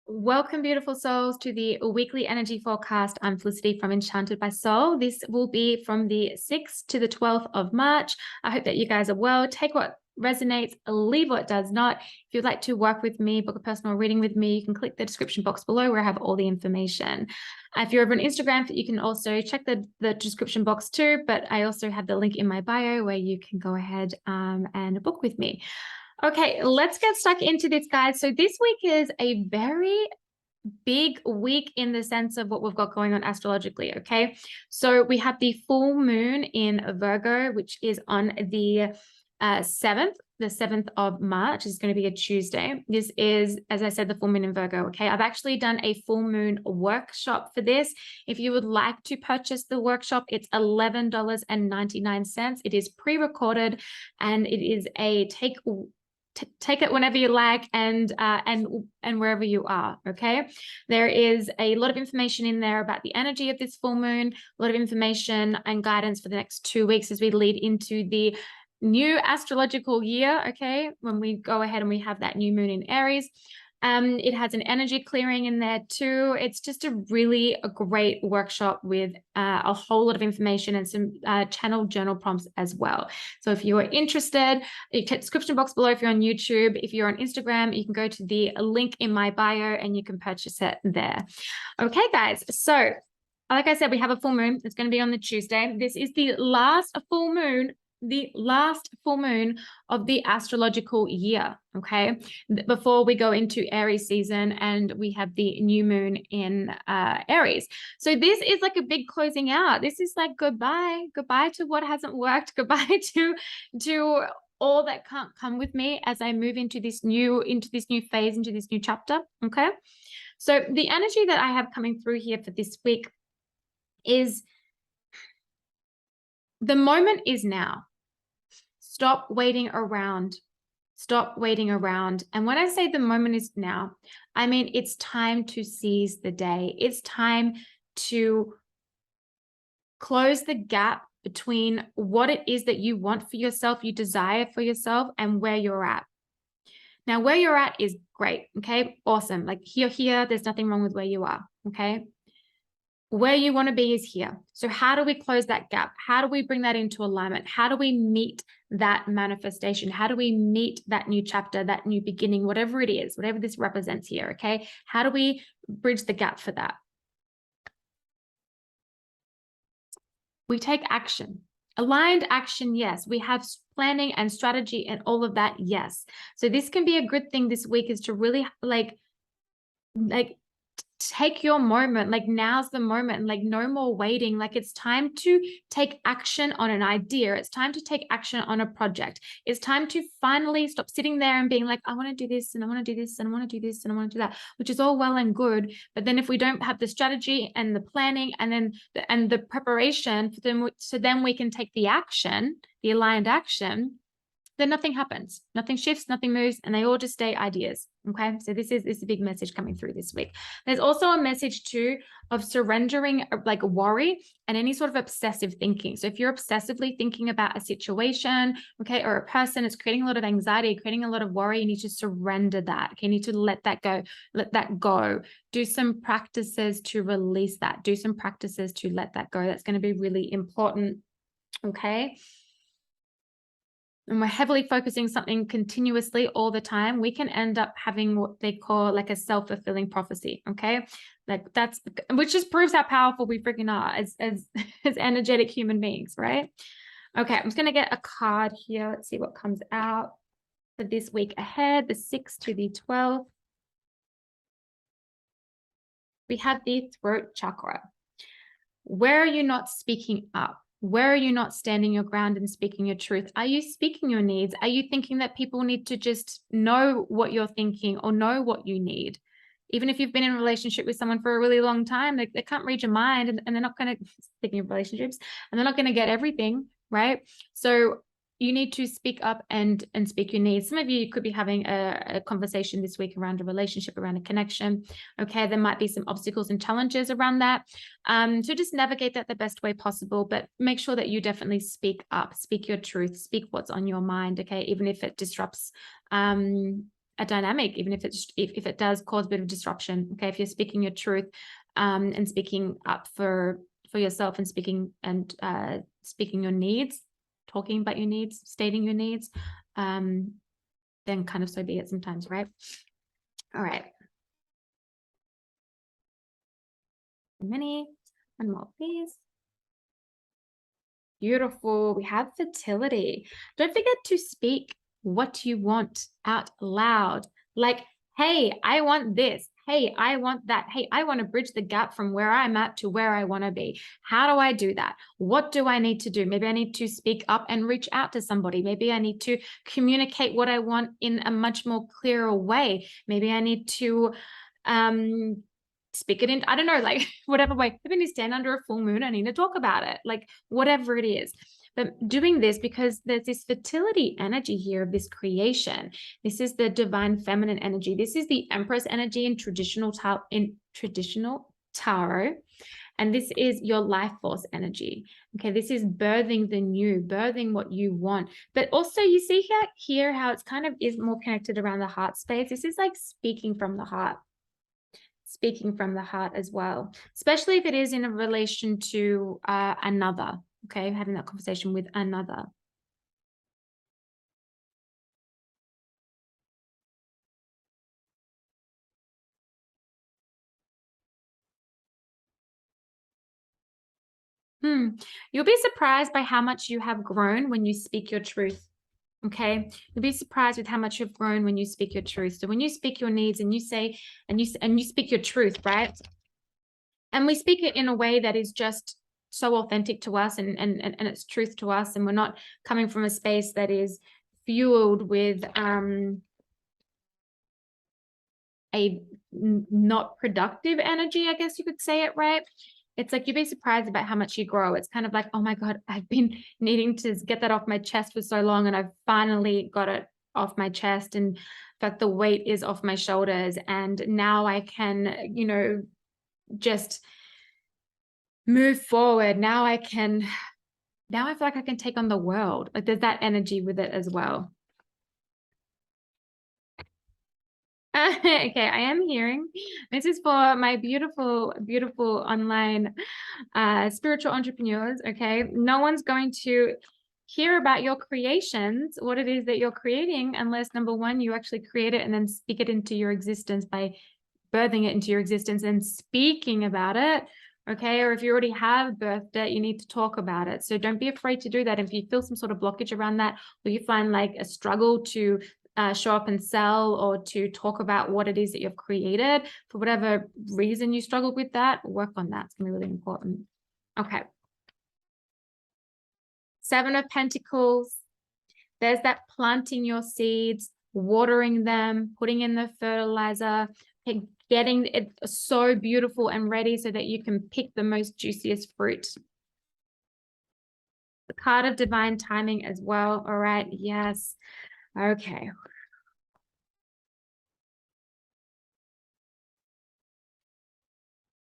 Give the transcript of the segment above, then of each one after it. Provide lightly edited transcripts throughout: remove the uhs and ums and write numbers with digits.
Welcome, beautiful souls, to the weekly energy forecast. I'm Felicity from Enchanted by Soul. This will be from the 6th to the 12th of March. I hope that you guys are well. Take what resonates, leave what does not. If you'd like to work with me, book a personal reading with me, you can click the description box below where I have all the information. If you're over on Instagram, you can also check the description box too, but I also have the link in my bio where you can go ahead and book with me. Okay, let's get stuck into this, guys. So this week is a very big week in the sense of what we've got going on astrologically, okay? So we have the full moon in Virgo, which is on the 7th of March. Is going to be a Tuesday. This is, as I said, the full moon in Virgo, okay? I've actually done a full moon workshop for this. If you would like to purchase the workshop, it's $11.99. It is pre-recorded and it is a take it whenever you like and wherever you are. Okay, there is a lot of information in there about the energy of this full moon, a lot of information and guidance for the next 2 weeks as we lead into the new astrological year. Okay, when we go ahead and we have that new moon in Aries. It has an energy clearing in there too. It's just a great workshop with a whole lot of information and some channel journal prompts as well. So if you are interested, you check the description box below. If you're on YouTube, if you're on Instagram, you can go to the link in my bio and you can purchase it there. Okay, guys. So like I said, we have a full moon. It's going to be on the Tuesday. This is the last full moon of the astrological year, okay, before we go into Aries season and we have the new moon in Aries. So this is like a big closing out. This is like goodbye to what hasn't worked, goodbye to all that can't come with me as I move into this new phase, into this new chapter. Okay, so the energy that I have coming through here for this week is the moment is now. Stop waiting around. Stop waiting around. And when I say the moment is now, I mean it's time to seize the day. It's time to close the gap between what it is that you want for yourself, you desire for yourself, and where you're at. Now, where you're at is great. Okay, awesome. Like here, there's nothing wrong with where you are. Okay. Where you want to be is here. So how do we close that gap? How do we bring that into alignment? How do we meet that manifestation? How do we meet that new chapter, that new beginning, whatever it is, whatever this represents here, okay? How do we bridge the gap for that? We take action. Aligned action, yes. We have planning and strategy and all of that, yes. So this can be a good thing this week, is to really like take your moment. Like now's the moment. Like no more waiting. Like it's time to take action on an idea. It's time to take action on a project. It's time to finally stop sitting there and being like, I want to do this and I want to do this and I want to do this and I want to do that, which is all well and good. But then if we don't have the strategy and the planning and then the preparation for them, so then we can take the action, the aligned action, then nothing happens, nothing shifts, nothing moves, and they all just stay ideas. Okay, so this is a big message coming through this week. There's also a message too of surrendering like worry and any sort of obsessive thinking. So if you're obsessively thinking about a situation, okay, or a person, it's creating a lot of anxiety, creating a lot of worry, you need to surrender that. Okay, you need to let that go. Do some practices to release that. Do some practices to let that go. That's going to be really important. Okay. And we're heavily focusing something continuously all the time, we can end up having what they call like a self-fulfilling prophecy. Okay, like which just proves how powerful we freaking are as energetic human beings, right? Okay, I'm just gonna get a card here. Let's see what comes out for this week ahead, the 6th to the 12th. We have the throat chakra. Where are you not speaking up? Where are you not standing your ground and speaking your truth? Are you speaking your needs? Are you thinking that people need to just know what you're thinking or know what you need? Even if you've been in a relationship with someone for a really long time, they can't read your mind and they're not going to, speaking of relationships, and they're not going to get everything, right? So you need to speak up and speak your needs. Some of you could be having a conversation this week around a relationship, around a connection. Okay, there might be some obstacles and challenges around that. So just navigate that the best way possible, but make sure that you definitely speak up, speak your truth, speak what's on your mind. Okay, even if it disrupts a dynamic, even if if it does cause a bit of disruption. Okay, if you're speaking your truth and speaking up for yourself and speaking your needs, talking about your needs, stating your needs, then kind of so be it sometimes, right? All right. One more, please. Beautiful. We have fertility. Don't forget to speak what you want out loud. Like, hey, I want this. Hey, I want that. Hey, I want to bridge the gap from where I'm at to where I want to be. How do I do that? What do I need to do? Maybe I need to speak up and reach out to somebody. Maybe I need to communicate what I want in a much more clearer way. Maybe I need to speak it in, I don't know, like whatever way. Maybe I need to stand under a full moon. I need to talk about it, like whatever it is. But doing this because there's this fertility energy here of this creation. This is the divine feminine energy. This is the Empress energy in traditional tarot. And this is your life force energy. Okay, this is birthing the new, birthing what you want. But also you see here how it's kind of is more connected around the heart space. This is like speaking from the heart. Speaking from the heart as well, especially if it is in a relation to another. Okay, having that conversation with another. You'll be surprised by how much you have grown when you speak your truth. Okay, you'll be surprised with how much you've grown when you speak your truth. So when you speak your needs and you say and you speak your truth, right? And we speak it in a way that is just so authentic to us and it's truth to us, and we're not coming from a space that is fueled with a not productive energy, I guess you could say it, right? It's like you'd be surprised about how much you grow. It's kind of like, oh my God, I've been needing to get that off my chest for so long, and I've finally got it off my chest, and in fact the weight is off my shoulders, and now I can, you know, just move forward. Now I feel like I can take on the world. Like there's that energy with it as well. Okay, I am hearing this is for my beautiful, beautiful online spiritual entrepreneurs. Okay, no one's going to hear about your creations, what it is that you're creating, unless number one, you actually create it and then speak it into your existence by birthing it into your existence and speaking about it. Okay, or if you already have birthed it, you need to talk about it. So don't be afraid to do that. If you feel some sort of blockage around that, or you find like a struggle to show up and sell or to talk about what it is that you've created, for whatever reason you struggle with that, work on that. It's gonna be really important. Okay. 7 of Pentacles. There's that planting your seeds, watering them, putting in the fertilizer, getting it so beautiful and ready so that you can pick the most juiciest fruit. The card of divine timing as well. All right. Yes. Okay.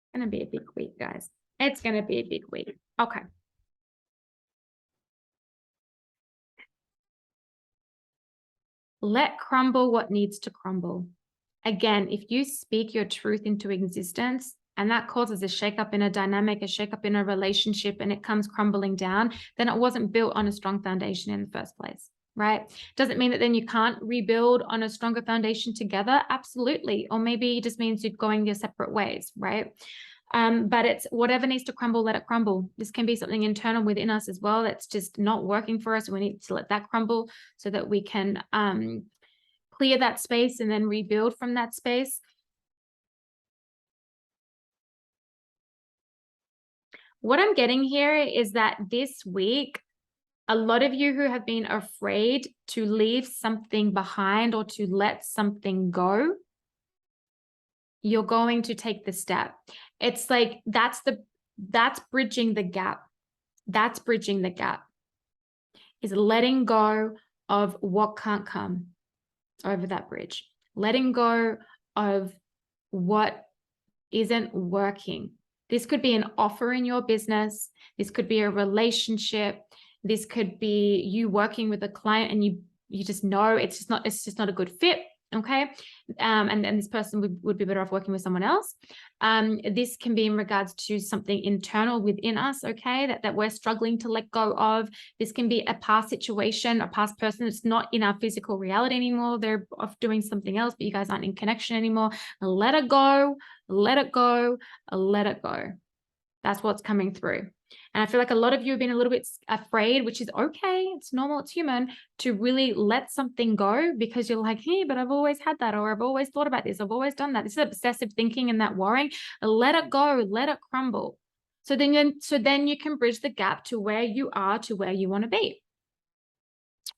It's going to be a big week, guys. It's going to be a big week. Okay. Let crumble what needs to crumble. Again, if you speak your truth into existence and that causes a shakeup in a dynamic, a shakeup in a relationship, and it comes crumbling down, then it wasn't built on a strong foundation in the first place, right? Doesn't mean that then you can't rebuild on a stronger foundation together. Absolutely. Or maybe it just means you're going your separate ways, right? But it's whatever needs to crumble, let it crumble. This can be something internal within us as well that's just not working for us. We need to let that crumble so that we can clear that space and then rebuild from that space. What I'm getting here is that this week, a lot of you who have been afraid to leave something behind or to let something go, you're going to take the step. It's like that's bridging the gap. That's bridging the gap. Is letting go of what can't come over that bridge. Letting go of what isn't working. This could be an offer in your business. This could be a relationship. This could be you working with a client and you just know it's just not a good fit. Okay. And this person would be better off working with someone else. This can be in regards to something internal within us, okay, that we're struggling to let go of. This can be a past situation, a past person that's not in our physical reality anymore. They're off doing something else, but you guys aren't in connection anymore. Let it go, let it go, let it go. That's what's coming through. And I feel like a lot of you have been a little bit afraid, which is okay. It's normal. It's human to really let something go because you're like, hey, but I've always had that, or I've always thought about this. I've always done that. This is obsessive thinking and that worrying. Let it go. Let it crumble. So then you can bridge the gap to where you are to where you want to be.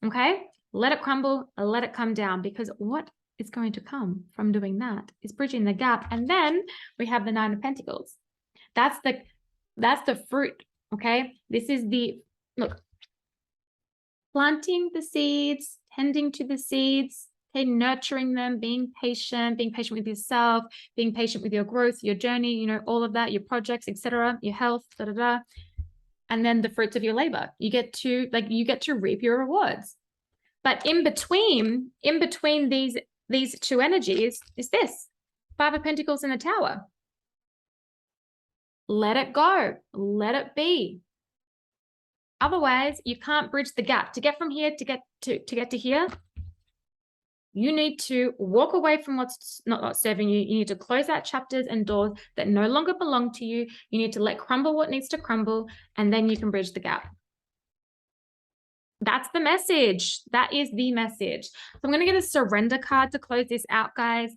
Okay. Let it crumble. Let it come down, because what is going to come from doing that is bridging the gap. And then we have the 9 of Pentacles. That's the fruit, okay? This is look, planting the seeds, tending to the seeds, okay, nurturing them, being patient with yourself, being patient with your growth, your journey, you know, all of that, your projects, etc., your health, and then the fruits of your labor. You get to reap your rewards. But in between these two energies is this 5 of Pentacles in the Tower. Let it go. Let it be. Otherwise, you can't bridge the gap. To get from here to get to here, you need to walk away from what's not serving you. You need to close out chapters and doors that no longer belong to you. You need to let crumble what needs to crumble, and then you can bridge the gap. That's the message. That is the message. So I'm going to get a surrender card to close this out, guys.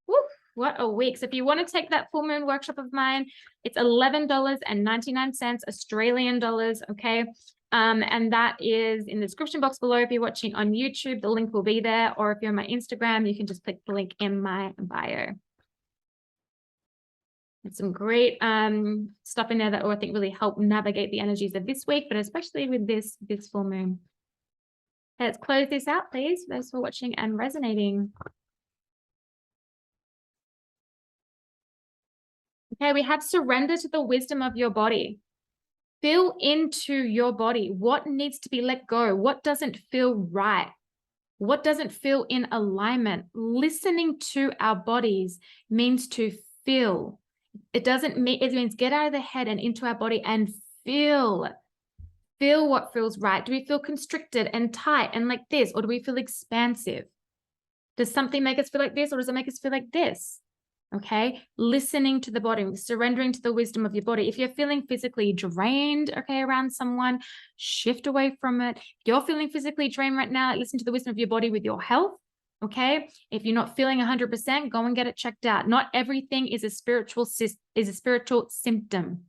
Woo, what a week. So if you want to take that full moon workshop of mine, it's $11.99 Australian dollars. Okay. And that is in the description box below. If you're watching on YouTube, the link will be there. Or if you're on my Instagram, you can just click the link in my bio. And some great stuff in there that I think really help navigate the energies of this week, but especially with this full moon. Let's close this out, please. Thanks for watching and resonating. Okay, we have surrender to the wisdom of your body. Feel into your body. What needs to be let go? What doesn't feel right? What doesn't feel in alignment? Listening to our bodies means to feel. It means get out of the head and into our body and feel. Feel what feels right. Do we feel constricted and tight and like this? Or do we feel expansive? Does something make us feel like this, or does it make us feel like this? Okay, listening to the body, surrendering to the wisdom of your body. If you're feeling physically drained, okay, around someone, shift away from it. If you're feeling physically drained right now, listen to the wisdom of your body with your health. Okay, if you're not feeling 100%, go and get it checked out. Not everything is a spiritual symptom.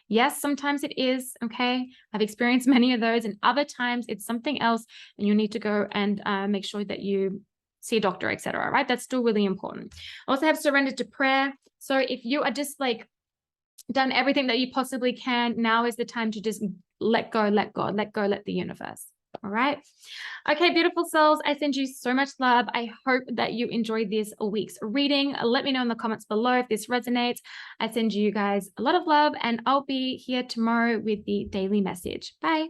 Yes, sometimes it is. Okay, I've experienced many of those, and other times it's something else, and you need to go and make sure that you see a doctor, etc. Right? That's still really important. I also have surrendered to prayer. So if you are just like done everything that you possibly can, now is the time to just let go, let God, let go, let the universe. All right. Okay, beautiful souls. I send you so much love. I hope that you enjoyed this week's reading. Let me know in the comments below if this resonates. I send you guys a lot of love, and I'll be here tomorrow with the daily message. Bye.